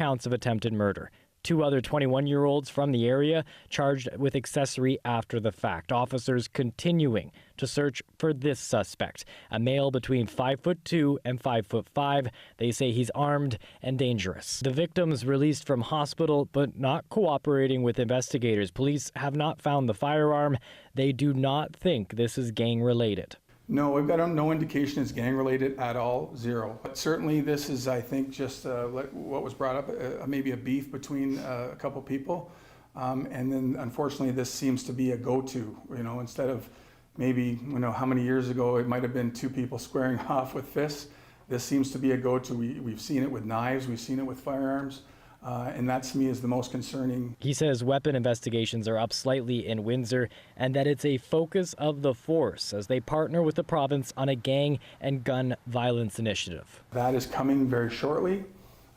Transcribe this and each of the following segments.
counts of attempted murder. 2 other 21-year-olds from the area charged with accessory after the fact. Officers continuing to search for this suspect, a male between 5'2" and 5'5". They say he's armed and dangerous. The victims released from hospital, but not cooperating with investigators. Police have not found the firearm. They do not think this is gang-related. No, we've got no indication it's gang-related at all, zero. But certainly this is, I think, just like what was brought up, maybe a beef between a couple people. And then, unfortunately, this seems to be a go-to, instead of maybe, how many years ago it might have been 2 people squaring off with fists. This seems to be a go-to. We've seen it with knives, we've seen it with firearms. And that, to me, is the most concerning. He says weapon investigations are up slightly in Windsor and that it's a focus of the force as they partner with the province on a gang and gun violence initiative. That is coming very shortly.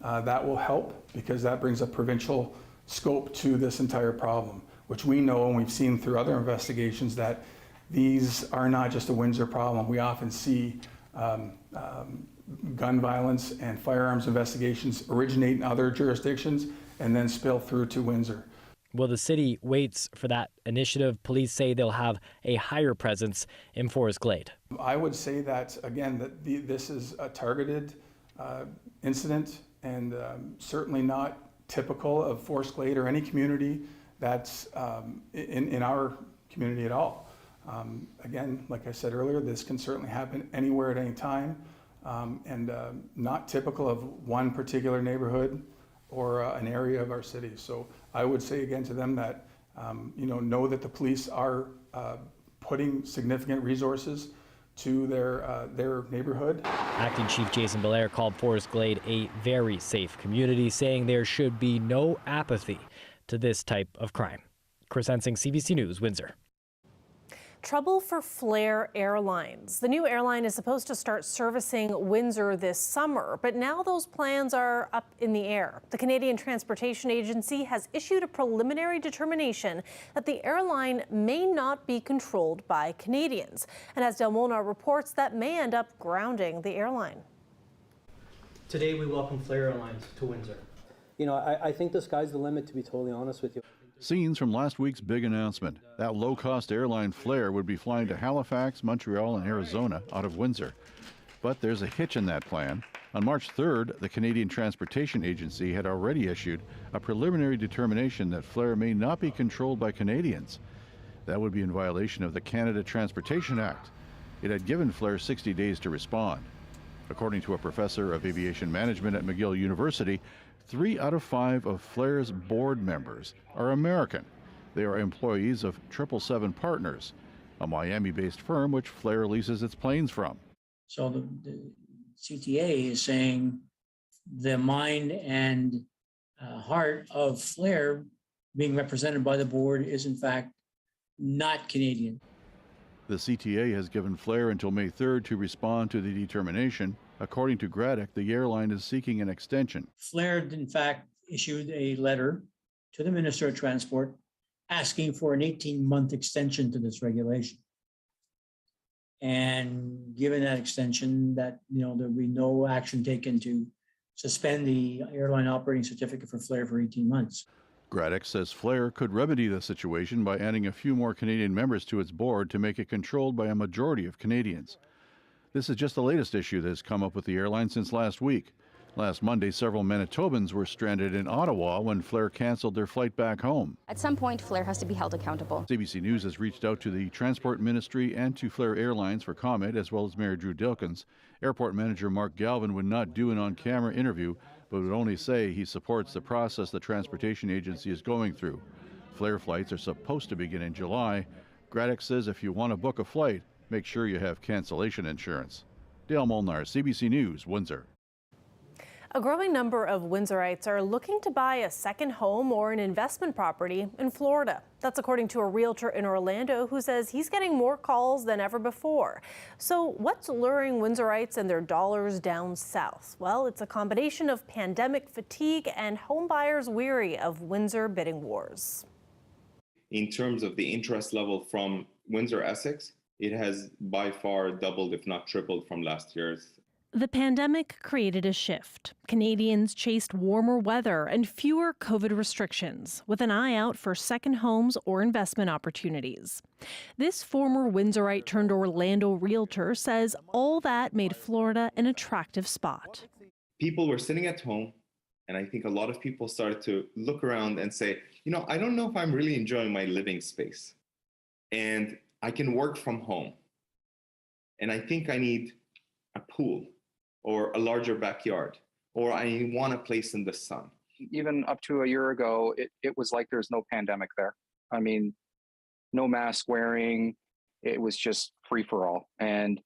That will help because that brings a provincial scope to this entire problem, which we know and we've seen through other investigations that these are not just a Windsor problem. We often see gun violence and firearms investigations originate in other jurisdictions and then spill through to Windsor. While the city waits for that initiative, police say they'll have a higher presence in Forest Glade. I would say that, again, this is a targeted incident and certainly not typical of Forest Glade or any community that's in our community at all. Again, like I said earlier, this can certainly happen anywhere at any time. And not typical of one particular neighborhood or an area of our city. So I would say again to them that, know that the police are putting significant resources to their neighborhood. Acting Chief Jason Belair called Forest Glade a very safe community, saying there should be no apathy to this type of crime. Chris Ensing, CBC News, Windsor. Trouble for Flair Airlines. The new airline is supposed to start servicing Windsor this summer, but now those plans are up in the air. The Canadian Transportation Agency has issued a preliminary determination that the airline may not be controlled by Canadians. And as Del Molnar reports, that may end up grounding the airline. Today we welcome Flair Airlines to Windsor. I think the sky's the limit, to be totally honest with you. Scenes from last week's big announcement. That low-cost airline Flair would be flying to Halifax, Montreal, and Arizona out of Windsor. But there's a hitch in that plan. On March 3rd, the Canadian Transportation Agency had already issued a preliminary determination that Flair may not be controlled by Canadians. That would be in violation of the Canada Transportation Act. It had given Flair 60 days to respond. According to a professor of aviation management at McGill University, 3 out of 5 of Flair's board members are American. They are employees of 777 Partners, a Miami-based firm which Flair leases its planes from. So the CTA is saying the mind and heart of Flair being represented by the board is in fact not Canadian. The CTA has given Flair until May 3rd to respond to the determination. According to Graddick, the airline is seeking an extension. Flair, in fact, issued a letter to the Minister of Transport asking for an 18-month extension to this regulation. And given that extension, that there'll be no action taken to suspend the airline operating certificate for Flair for 18 months. Graddick says Flair could remedy the situation by adding a few more Canadian members to its board to make it controlled by a majority of Canadians. This is just the latest issue that has come up with the airline since last week. Last Monday, several Manitobans were stranded in Ottawa when Flair canceled their flight back home. At some point, Flair has to be held accountable. CBC News has reached out to the Transport Ministry and to Flair Airlines for comment, as well as Mayor Drew Dilkins. Airport Manager Mark Galvin would not do an on-camera interview, but would only say he supports the process the Transportation Agency is going through. Flair flights are supposed to begin in July. Graddick says if you want to book a flight, make sure you have cancellation insurance. Dale Molnar, CBC News, Windsor. A growing number of Windsorites are looking to buy a second home or an investment property in Florida. That's according to a realtor in Orlando who says he's getting more calls than ever before. So what's luring Windsorites and their dollars down south? Well, it's a combination of pandemic fatigue and home buyers weary of Windsor bidding wars. In terms of the interest level from Windsor Essex, it has by far doubled, if not tripled, from last year's. The pandemic created a shift. Canadians chased warmer weather and fewer COVID restrictions, with an eye out for second homes or investment opportunities. This former Windsorite turned Orlando realtor says all that made Florida an attractive spot. People were sitting at home, and I think a lot of people started to look around and say, I don't know if I'm really enjoying my living space. And I can work from home. And I think I need a pool or a larger backyard, or I want a place in the sun. Even up to a year ago, it was like there's no pandemic there. I mean, no mask wearing, it was just free for all. And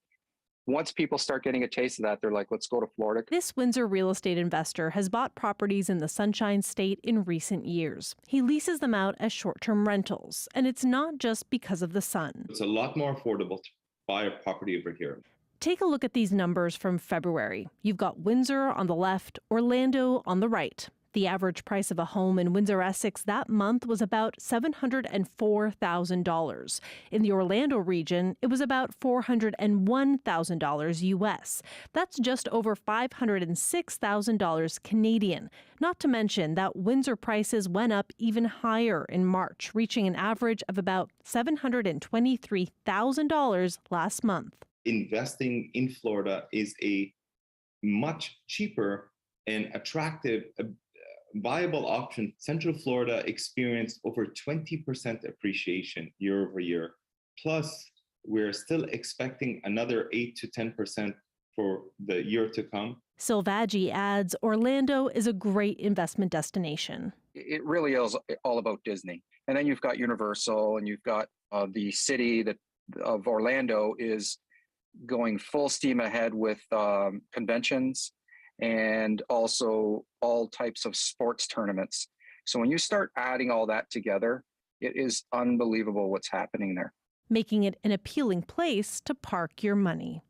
once people start getting a taste of that, they're like, let's go to Florida. This Windsor real estate investor has bought properties in the Sunshine State in recent years. He leases them out as short-term rentals, and it's not just because of the sun. It's a lot more affordable to buy a property over here. Take a look at these numbers from February. You've got Windsor on the left, Orlando on the right. The average price of a home in Windsor, Essex that month was about $704,000. In the Orlando region, it was about $401,000 US. That's just over $506,000 Canadian. Not to mention that Windsor prices went up even higher in March, reaching an average of about $723,000 last month. Investing in Florida is a much cheaper and attractive, viable option. Central Florida experienced over 20% appreciation year over year. Plus, we're still expecting another 8 to 10% for the year to come. Silvaggi adds Orlando is a great investment destination. It really is all about Disney. And then you've got Universal, and you've got the city of Orlando is going full steam ahead with conventions and also all types of sports tournaments. So when you start adding all that together, it is unbelievable what's happening there. Making it an appealing place to park your money.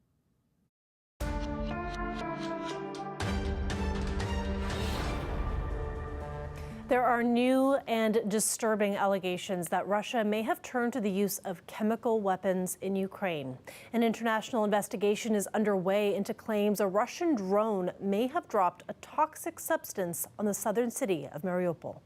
There are new and disturbing allegations that Russia may have turned to the use of chemical weapons in Ukraine. An international investigation is underway into claims a Russian drone may have dropped a toxic substance on the southern city of Mariupol.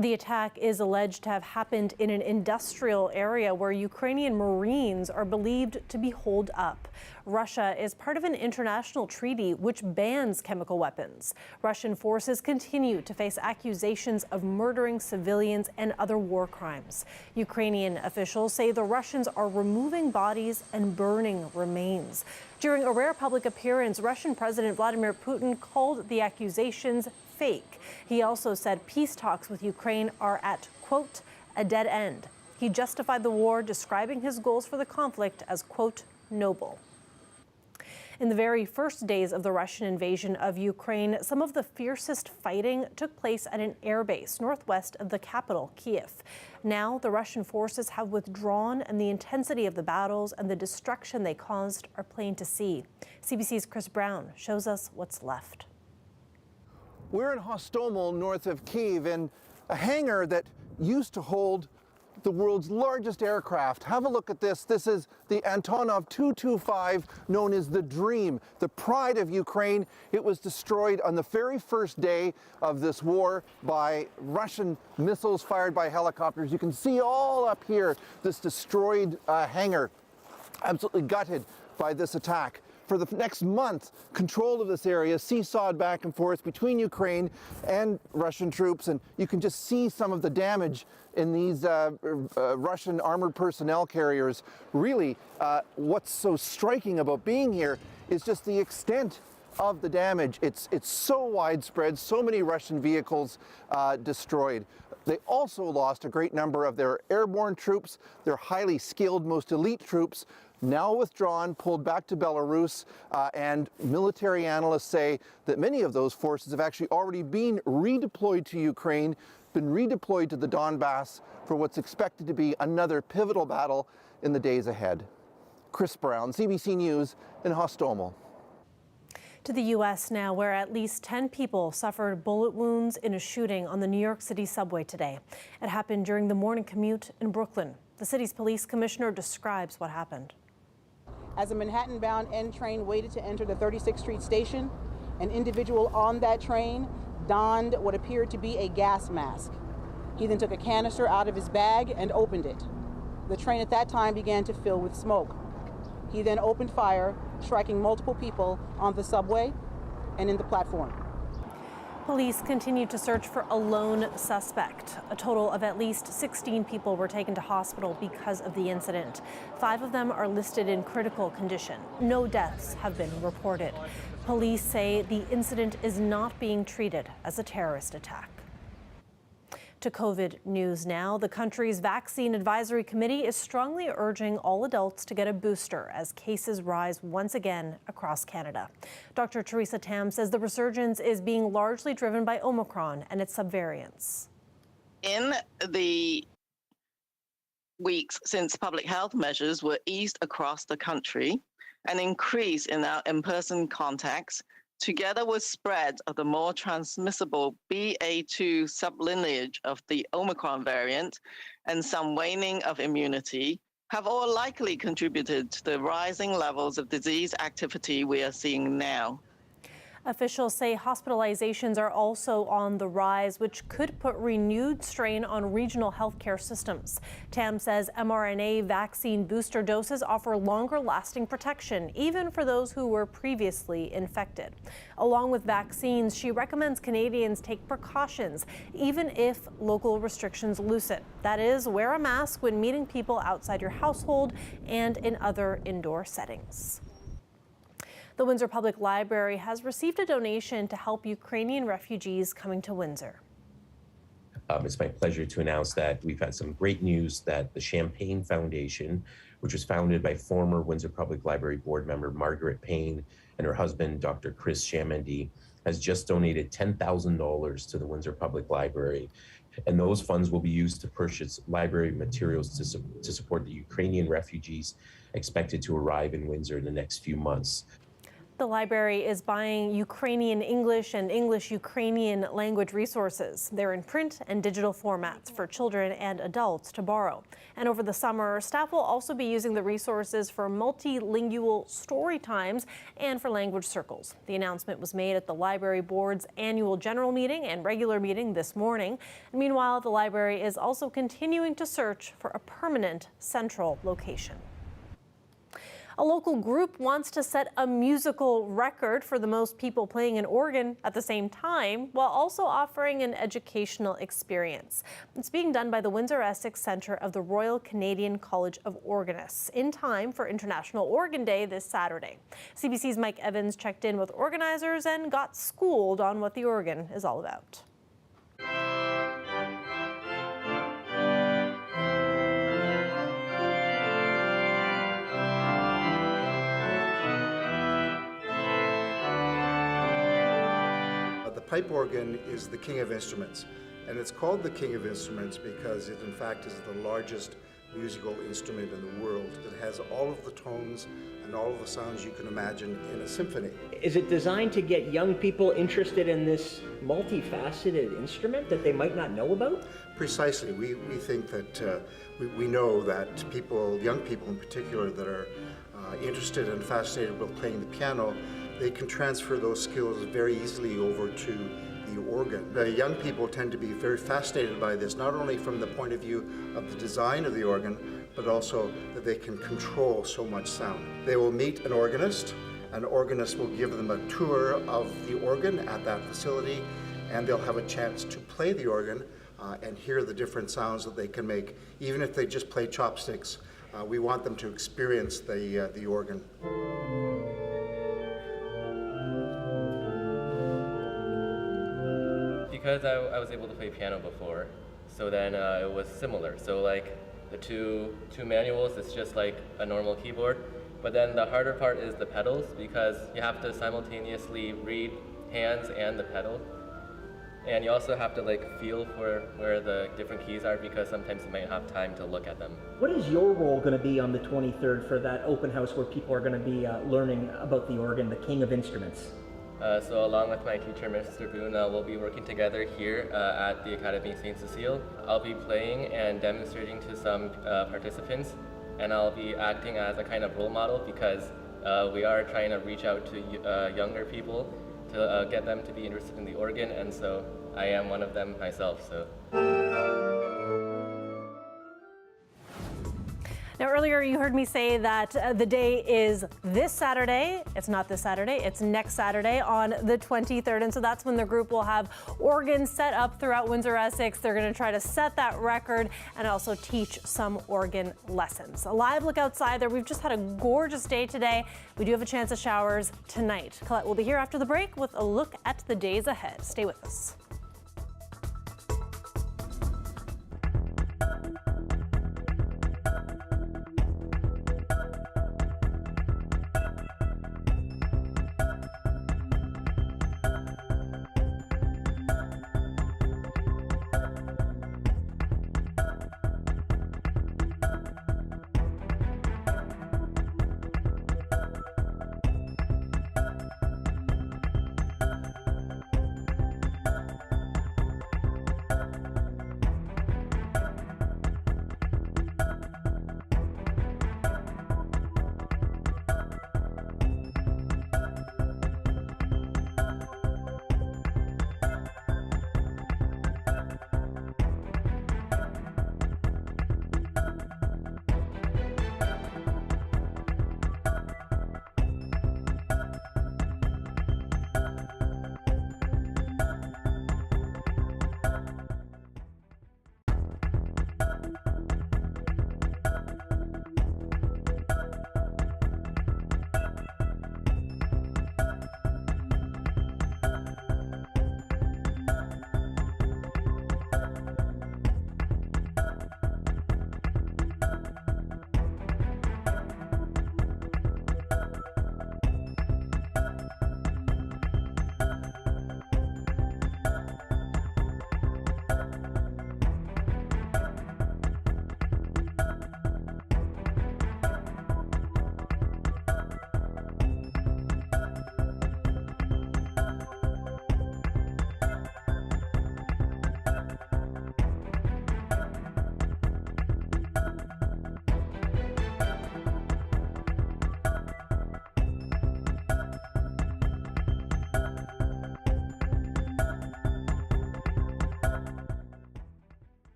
The attack is alleged to have happened in an industrial area where Ukrainian Marines are believed to be holed up. Russia is part of an international treaty which bans chemical weapons. Russian forces continue to face accusations of murdering civilians and other war crimes. Ukrainian officials say the Russians are removing bodies and burning remains. During a rare public appearance, Russian President Vladimir Putin called the accusations fake. He also said peace talks with Ukraine are at, quote, a dead end. He justified the war, describing his goals for the conflict as, quote, noble. In the very first days of the Russian invasion of Ukraine, some of the fiercest fighting took place at an airbase northwest of the capital, Kyiv. Now, the Russian forces have withdrawn, and the intensity of the battles and the destruction they caused are plain to see. CBC's Chris Brown shows us what's left. We're in Hostomel, north of Kyiv, in a hangar that used to hold the world's largest aircraft. Have a look at this. This is the Antonov 225, known as the Dream, the pride of Ukraine. It was destroyed on the very first day of this war by Russian missiles fired by helicopters. You can see all up here this destroyed hangar, absolutely gutted by this attack. For the next month, control of this area seesawed back and forth between Ukraine and Russian troops, and you can just see some of the damage in these Russian armored personnel carriers. Really, what's so striking about being here is just the extent of the damage. It's so widespread, so many Russian vehicles destroyed. They also lost a great number of their airborne troops, their highly skilled, most elite troops, now withdrawn, pulled back to Belarus, and military analysts say that many of those forces have actually already been redeployed to Ukraine, been redeployed to the Donbass for what's expected to be another pivotal battle in the days ahead. Chris Brown, CBC News in Hostomel. To the U.S. now, where at least 10 people suffered bullet wounds in a shooting on the New York City subway today. It happened during the morning commute in Brooklyn. The city's police commissioner describes what happened. As a Manhattan-bound N train waited to enter the 36th Street station, an individual on that train donned what appeared to be a gas mask. He then took a canister out of his bag and opened it. The train at that time began to fill with smoke. He then opened fire, striking multiple people on the subway and in the platform. Police continue to search for a lone suspect. A total of at least 16 people were taken to hospital because of the incident. 5 of them are listed in critical condition. No deaths have been reported. Police say the incident is not being treated as a terrorist attack. To COVID news now. The country's Vaccine Advisory Committee is strongly urging all adults to get a booster as cases rise once again across Canada. Dr. Theresa Tam says the resurgence is being largely driven by Omicron and its subvariants. In the weeks since public health measures were eased across the country, an increase in our in-person contacts, together with spread of the more transmissible BA2 sublineage of the Omicron variant and some waning of immunity, have all likely contributed to the rising levels of disease activity we are seeing now. Officials say hospitalizations are also on the rise, which could put renewed strain on regional healthcare systems. Tam says mRNA vaccine booster doses offer longer lasting protection, even for those who were previously infected. Along with vaccines, she recommends Canadians take precautions, even if local restrictions loosen. That is, wear a mask when meeting people outside your household and in other indoor settings. The Windsor Public Library has received a donation to help Ukrainian refugees coming to Windsor. It's my pleasure to announce that we've had some great news that the Champagne Foundation, which was founded by former Windsor Public Library board member Margaret Payne and her husband, Dr. Chris Chamandy, has just donated $10,000 to the Windsor Public Library. And those funds will be used to purchase library materials to support the Ukrainian refugees expected to arrive in Windsor in the next few months. The library is buying Ukrainian English and English Ukrainian language resources. They're in print and digital formats for children and adults to borrow. And over the summer, staff will also be using the resources for multilingual story times and for language circles. The announcement was made at the library board's annual general meeting and regular meeting this morning. And meanwhile, the library is also continuing to search for a permanent central location. A local group wants to set a musical record for the most people playing an organ at the same time, while also offering an educational experience. It's being done by the Windsor-Essex Centre of the Royal Canadian College of Organists in time for International Organ Day this Saturday. CBC's Mike Evans checked in with organizers and got schooled on what the organ is all about. The pipe organ is the king of instruments, and it's called the king of instruments because it in fact is the largest musical instrument in the world. It has all of the tones and all of the sounds you can imagine in a symphony. Is it designed to get young people interested in this multifaceted instrument that they might not know about? Precisely. We think that we know that people, young people in particular, that are interested and fascinated with playing the piano, they can transfer those skills very easily over to the organ. The young people tend to be very fascinated by this, not only from the point of view of the design of the organ, but also that they can control so much sound. They will meet an organist will give them a tour of the organ at that facility, and they'll have a chance to play the organ and hear the different sounds that they can make. Even if they just play chopsticks, we want them to experience the organ. Because I was able to play piano before, so then it was similar. So like the two manuals, it's just like a normal keyboard. But then the harder part is the pedals, because you have to simultaneously read hands and the pedal. And you also have to like feel for where the different keys are, because sometimes you might have time to look at them. What is your role going to be on the 23rd for that open house where people are going to be learning about the organ, the king of instruments? So along with my teacher, Mr. Boone, we'll be working together here at the Academy St. Cecile. I'll be playing and demonstrating to some participants and I'll be acting as a kind of role model because we are trying to reach out to younger people to get them to be interested in the organ, and so I am one of them myself. So. Now, earlier you heard me say that the day is this Saturday. It's not this Saturday, it's next Saturday on the 23rd. And so that's when the group will have organs set up throughout Windsor-Essex. They're going to try to set that record and also teach some organ lessons. A live look outside there. We've just had a gorgeous day today. We do have a chance of showers tonight. Colette will be here after the break with a look at the days ahead. Stay with us.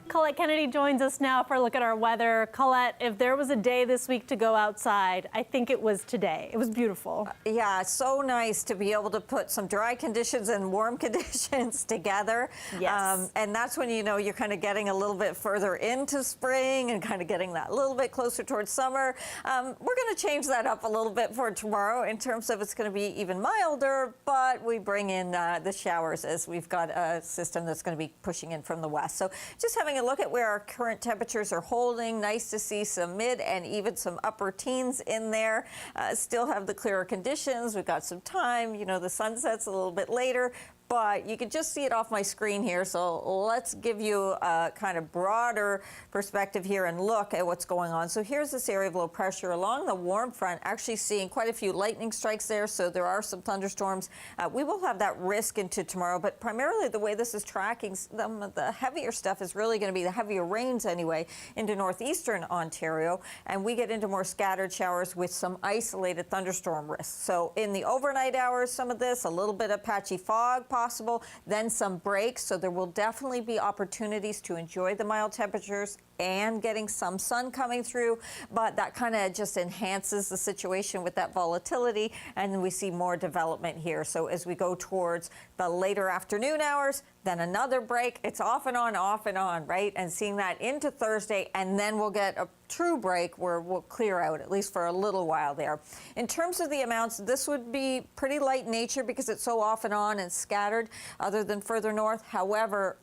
Colette Kennedy joins us now for a look at our weather. Colette, if there was a day this week to go outside, I think it was today. It was beautiful. Yeah, so nice to be able to put some dry conditions and warm conditions together. Yes. And that's when you know you're kind of getting a little bit further into spring and kind of getting that little bit closer towards summer. We're going to change that up a little bit for tomorrow in terms of it's going to be even milder, but we bring in the showers as we've got a system that's going to be pushing in from the west. So just having a look at where our current temperatures are holding. Nice to see some mid and even some upper teens in there. Still have the clearer conditions. We've got some time. You know, the sun sets a little bit later. but you can just see it off my screen here. So let's give you a kind of broader perspective here and look at what's going on. So here's this area of low pressure along the warm front, actually seeing quite a few lightning strikes there. So there are some thunderstorms. We will have that risk into tomorrow, but primarily the way this is tracking, some of the heavier stuff is really going to be the heavier rains anyway into northeastern Ontario. And we get into more scattered showers with some isolated thunderstorm risks. So in the overnight hours, some of this, a little bit of patchy fog possible, then some breaks. So there will definitely be opportunities to enjoy the mild temperatures and getting some sun coming through, but that kind of just enhances the situation with that volatility, and then we see more development here. So as we go towards the later afternoon hours, then another break. It's off and on, right? And seeing that into Thursday, and then we'll get a true break where we'll clear out, at least for a little while there. In terms of the amounts, this would be pretty light in nature because it's so off and on and scattered other than further north. However,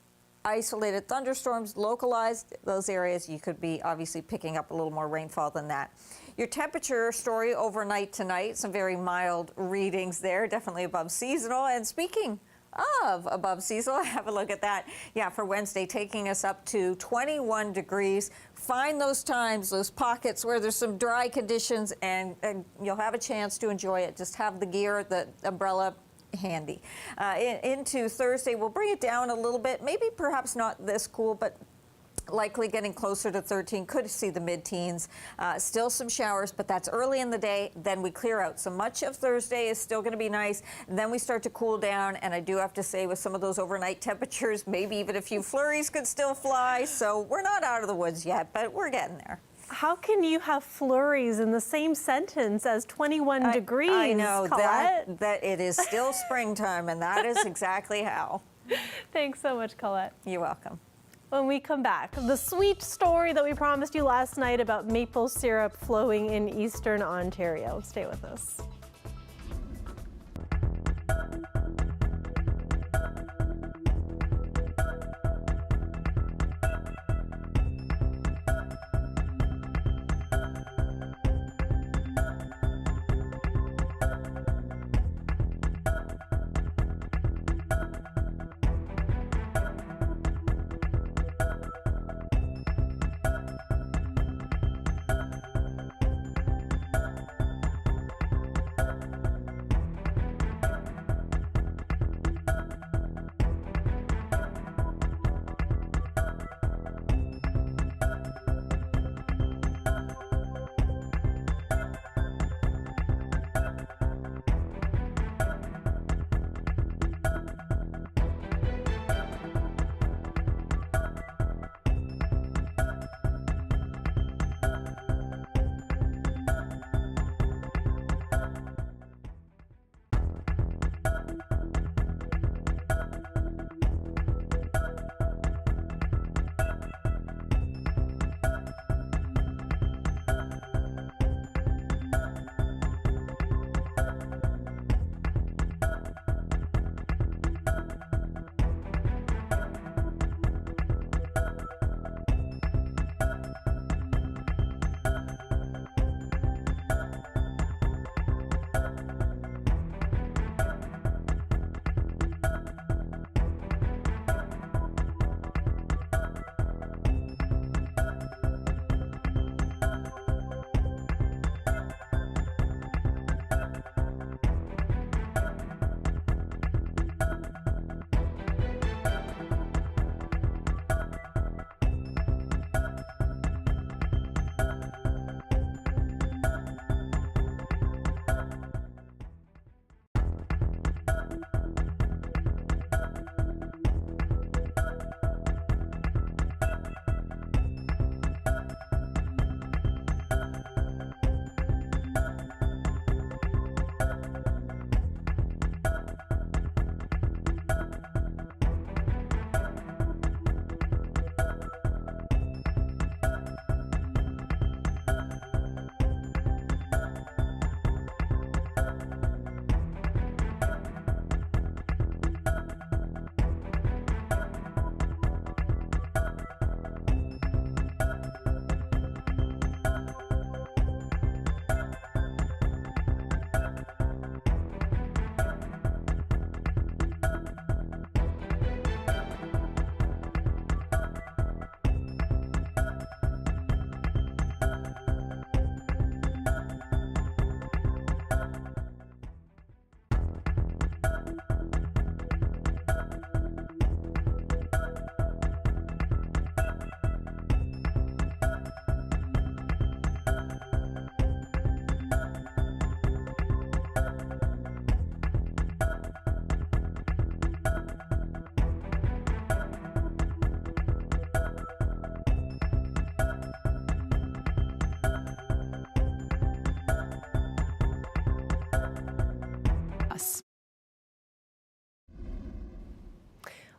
isolated thunderstorms, localized, those areas you could be obviously picking up a little more rainfall than that. Your temperature story overnight tonight, some very mild readings there, definitely above seasonal. And speaking of above seasonal, have a look at that. Yeah, for Wednesday, taking us up to 21 degrees. Find those times, those pockets where there's some dry conditions, and you'll have a chance to enjoy it. Just have the gear, the umbrella handy. Into Thursday, we'll bring it down a little bit, maybe perhaps not this cool, but likely getting closer to 13, could see the mid-teens. Still some showers, but that's early in the day. Then we clear out. So much of Thursday is still going to be nice. Then we start to cool down, and I do have to say with some of those overnight temperatures, maybe even a few flurries could still fly. So we're not out of the woods yet, but we're getting there. How can you have flurries in the same sentence as 21 degrees, I know, Colette? that it is still springtime, and that is exactly how. Thanks so much, Colette. You're welcome. When we come back, the sweet story that we promised you last night about maple syrup flowing in eastern Ontario. Stay with us.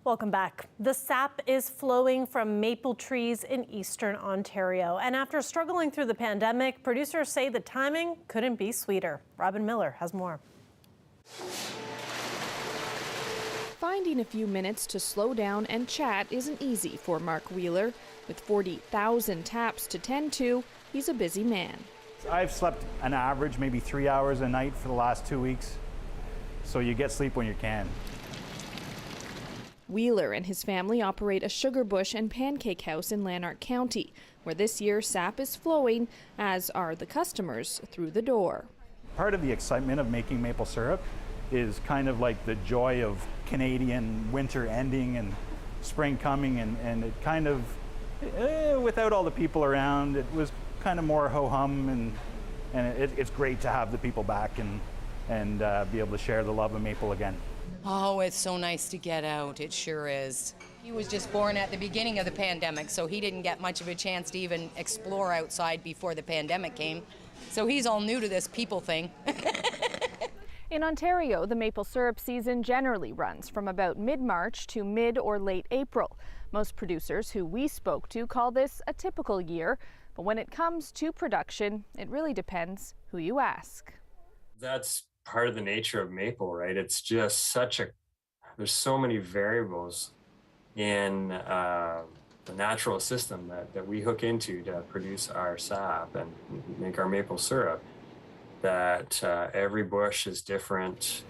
Welcome back. The sap is flowing from maple trees in eastern Ontario. And after struggling through the pandemic, producers say the timing couldn't be sweeter. Robin Miller has more. Finding a few minutes to slow down and chat isn't easy for Mark Wheeler. With 40,000 taps to tend to, he's a busy man. I've slept an average maybe 3 hours a night for the last 2 weeks. So you get sleep when you can. Wheeler and his family operate a sugar bush and pancake house in Lanark County, where this year sap is flowing, as are the customers through the door. Part of the excitement of making maple syrup is kind of like the joy of Canadian winter ending and spring coming, and it kind of, without all the people around, it was kind of more ho-hum, and it's great to have the people back and be able to share the love of maple again. Oh, it's so nice to get out. It sure is. He was just born at the beginning of the pandemic, so he didn't get much of a chance to even explore outside before the pandemic came. So he's all new to this people thing. In Ontario, the maple syrup season generally runs from about mid-March to mid or late April. Most producers who we spoke to call this a typical year, but when it comes to production, it really depends who you ask. That's part of the nature of maple, right? It's just there's so many variables in the natural system that we hook into to produce our sap and make our maple syrup, that every bush is different.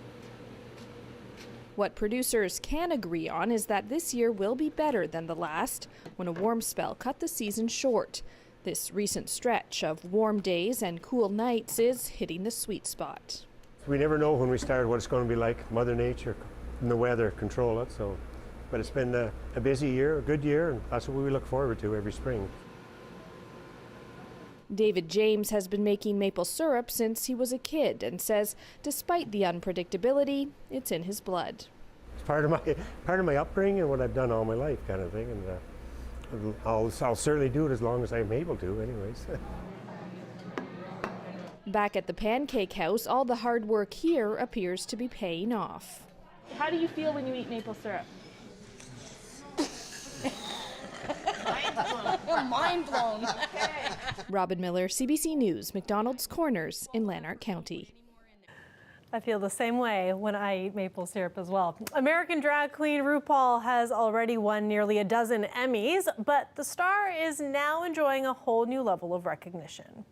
What producers can agree on is that this year will be better than the last, when a warm spell cut the season short. This recent stretch of warm days and cool nights is hitting the sweet spot. We never know when we start what it's going to be like. Mother Nature and the weather control it. But it's been a busy year, a good year, and that's what we look forward to every spring. David James has been making maple syrup since he was a kid and says despite the unpredictability, it's in his blood. It's part of my upbringing and what I've done all my life, kind of thing, and I'll certainly do it as long as I'm able to anyways. Back at the pancake house, all the hard work here appears to be paying off. How do you feel when you eat maple syrup? Mind blown. Robin Miller, CBC News, McDonald's Corners in Lanark County. I feel the same way when I eat maple syrup as well. American drag queen RuPaul has already won nearly a dozen Emmys, but the star is now enjoying a whole new level of recognition.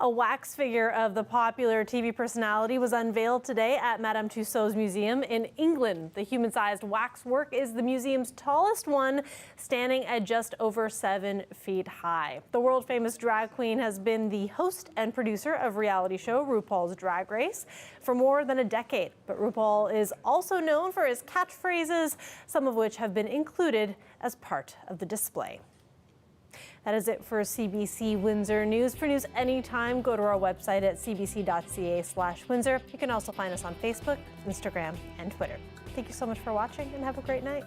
A wax figure of the popular TV personality was unveiled today at Madame Tussauds Museum in England. The human-sized wax work is the museum's tallest one, standing at just over 7 feet high. The world-famous drag queen has been the host and producer of reality show RuPaul's Drag Race for more than a decade. But RuPaul is also known for his catchphrases, some of which have been included as part of the display. That is it for CBC Windsor News. For news anytime, go to our website at cbc.ca/Windsor. You can also find us on Facebook, Instagram, and Twitter. Thank you so much for watching and have a great night.